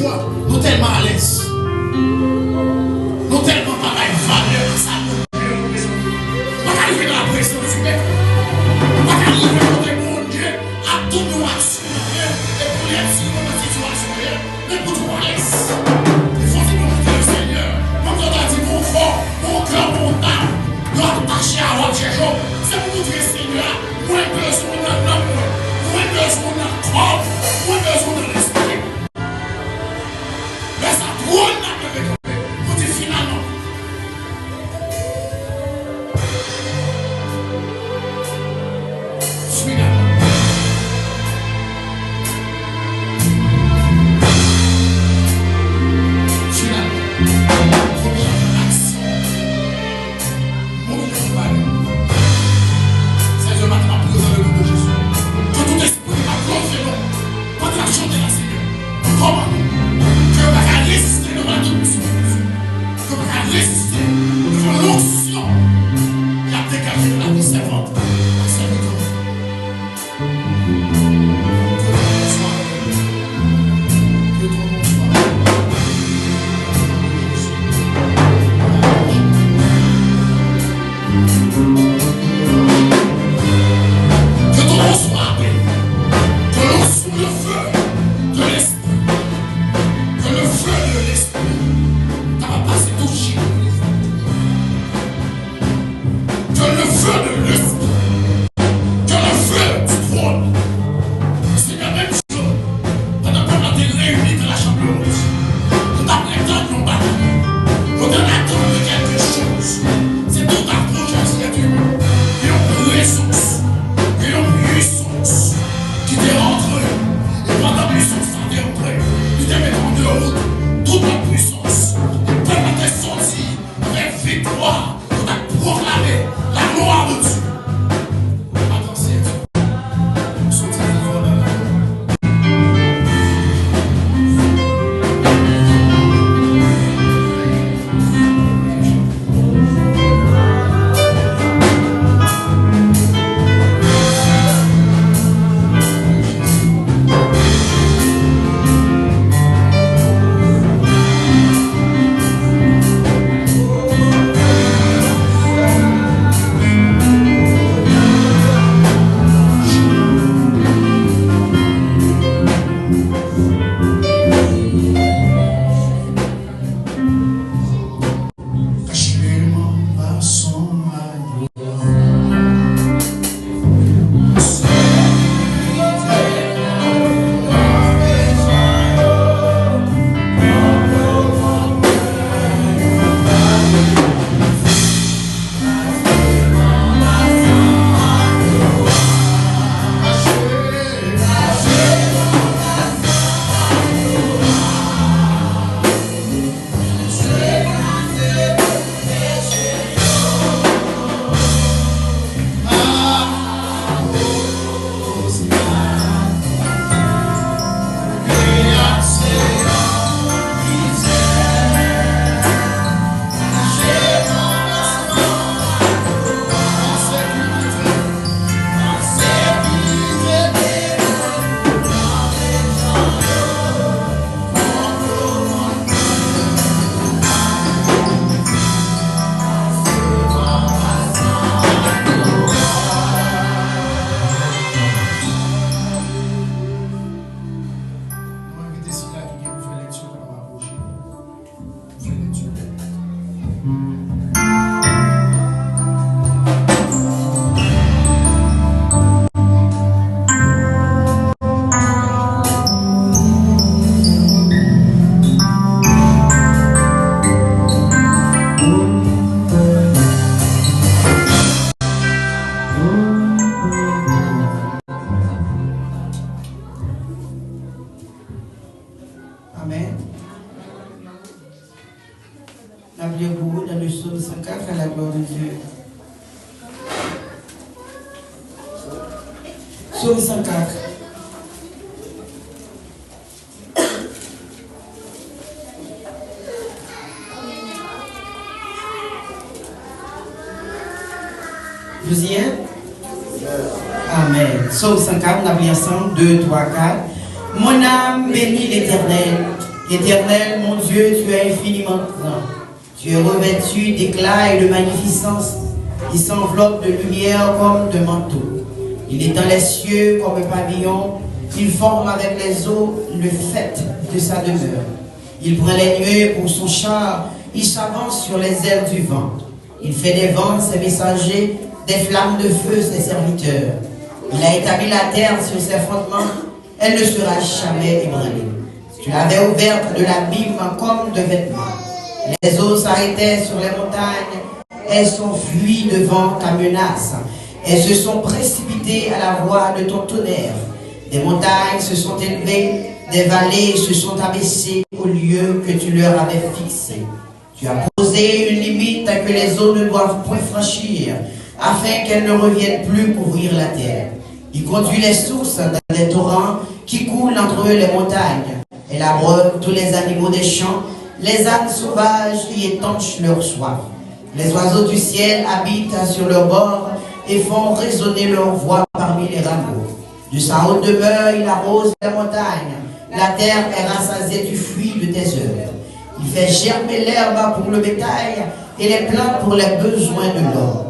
fois, nous tellement à l'aise. Nous tellement pas à valeur ça. On va arriver dans la présence humaine. On va arriver dans mon Dieu à toute nos actions. Et pour les actions dans la situation, mais pour tout à l'aise. Il faut dire que le Seigneur, comme on a dit, mon fort, mon cœur, mon âme, nous attacher à votre Jésus. C'est pour nous dire, Seigneur, moins besoin d'un homme, moins besoin d'un corps, moins besoin d'un esprit. Mais ça tourne à me récompenser. Vous dites finalement. Suis là. Suis là. Faut que j'axe. Mon Dieu, je parle. C'est le matin pour dans le nom de Jésus. Que tout esprit va closer l'homme. Quand la chante de la Seigneur. Comment? Que va résister devant la douce. Que va résister devant l'onction. Il a dégagé de la vie servante. La serviteur. Que ton nom soit. Que ton nom soit appelé. Que l'on soit le feu de l'esprit. Que le feu de l'esprit t'a passé touché. Que le feu de l'esprit. Que le feu du trône. C'est la même chose. Pendant qu'on a été réunis dans la chambre haute. Nous t'attendons nos batailles. Nous t'attendons quelque chose. C'est tout un projet, Seigneur. Et on ressource. Et on puissance. Qui t'est rentré. Et pendant puissance, t'es rentré. Tu t'es mis en dehors. Toute la puissance. Et pendant t'es sorti. Avec victoire. Pour t'a proclamé la gloire de Dieu. Attends, c'est Dieu. Sorti vivant dans la Amen. La prière pour vous dans le psaume 104 à la gloire de Dieu. Psaume 104. Vous y êtes? Amen. Psaume 104, on a pris ensemble. 2, 3, 4. Mon âme bénit l'Éternel. Éternel, mon Dieu, tu es infiniment grand. Tu es revêtu d'éclat et de magnificence. Il s'enveloppe de lumière comme de manteau. Il étend les cieux comme un pavillon. Il forme avec les eaux le faîte de sa demeure. Il prend les nuées pour son char. Il s'avance sur les ailes du vent. Il fait des vents ses messagers, des flammes de feu ses serviteurs. Il a établi la terre sur ses fondements. Elle ne sera jamais ébranlée. Tu l'avais ouverte de l'abîme comme de vêtements. Les eaux s'arrêtaient sur les montagnes. Elles sont fuies devant ta menace. Elles se sont précipitées à la voix de ton tonnerre. Des montagnes se sont élevées, des vallées se sont abaissées au lieu que tu leur avais fixé. Tu as posé une limite que les eaux ne doivent point franchir, afin qu'elles ne reviennent plus couvrir la terre. Il conduit les sources dans des torrents qui coulent entre eux les montagnes. Elle abreuve tous les animaux des champs. Les ânes sauvages y étanchent leur soif. Les oiseaux du ciel habitent sur leurs bords et font résonner leur voix parmi les rameaux. De sa haute demeure, il arrose la montagne. La terre est rassasiée du fruit de tes œuvres. Il fait germer l'herbe pour le bétail et les plantes pour les besoins de l'homme.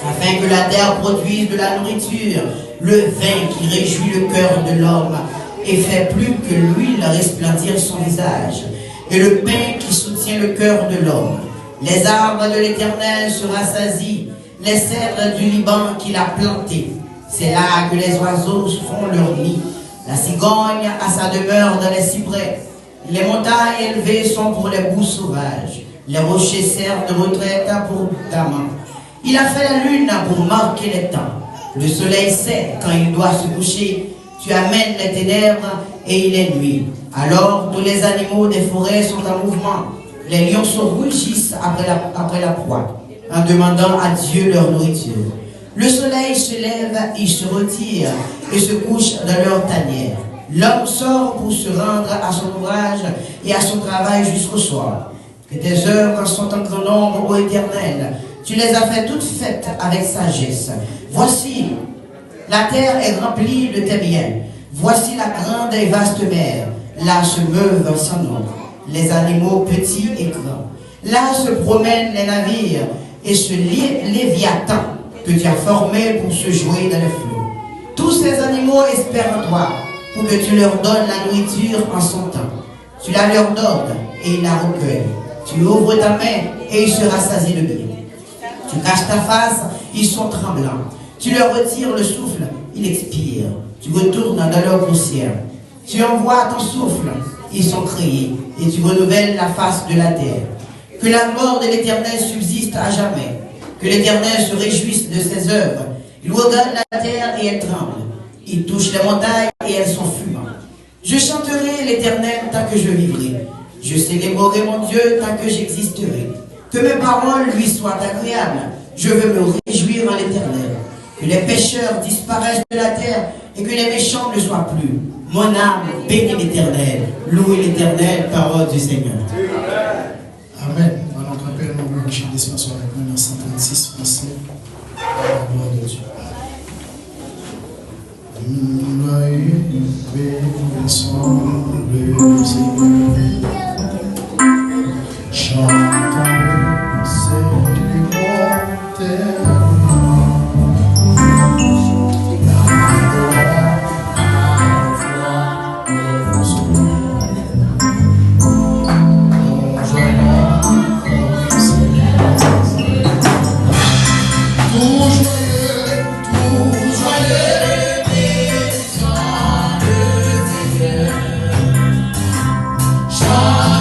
Afin que la terre produise de la nourriture, le vin qui réjouit le cœur de l'homme et fait plus que l'huile resplendir son visage, et le pain qui soutient le cœur de l'homme. Les arbres de l'Éternel se rassasient, les cèdres du Liban qu'il a plantés. C'est là que les oiseaux font leur nid. La cigogne a sa demeure dans les cyprès. Les montagnes élevées sont pour les boues sauvages. Les rochers servent de retraite pour Daman. Il a fait la lune pour marquer les temps. Le soleil sait quand il doit se coucher. Tu amènes les ténèbres et il est nuit. Alors tous les animaux des forêts sont en mouvement. Les lionceaux rugissent après la proie, en demandant à Dieu leur nourriture. Le soleil se lève, il se retire et se couche dans leur tanière. L'homme sort pour se rendre à son ouvrage et à son travail jusqu'au soir. Que tes œuvres sont en grand nombre, ô Éternel. Tu les as fait toutes faites avec sagesse. Voici, la terre est remplie de tes biens. Voici la grande et vaste mer. Là se meuvent sans nombre les animaux petits et grands. Là se promènent les navires et ce léviathan que tu as formé pour se jouer dans les flots. Tous ces animaux espèrent en toi pour que tu leur donnes la nourriture en son temps. Tu la leur donnes et ils la recueillent. Tu ouvres ta main et ils se rassasient de bien. Tu caches ta face, ils sont tremblants. Tu leur retires le souffle, ils expirent. Tu retournes dans leur poussière. Tu envoies ton souffle, ils sont créés, et tu renouvelles la face de la terre. Que la mort de l'Éternel subsiste à jamais. Que l'Éternel se réjouisse de ses œuvres. Il regarde la terre et elle tremble. Il touche les montagnes et elles sont fumantes. Je chanterai l'Éternel tant que je vivrai. Je célébrerai mon Dieu tant que j'existerai. Que mes paroles lui soient agréables. Je veux me réjouir en l'Éternel. Que les pécheurs disparaissent de la terre et que les méchants ne soient plus. Mon âme bénit l'Éternel. Louez l'Éternel, parole du Seigneur. Amen. Alors, notre Père, nous voulons chanter ce soir avec nous dans 136 français. La gloire de Dieu. Nous ensemble le Seigneur. Chantons, c'est Shine.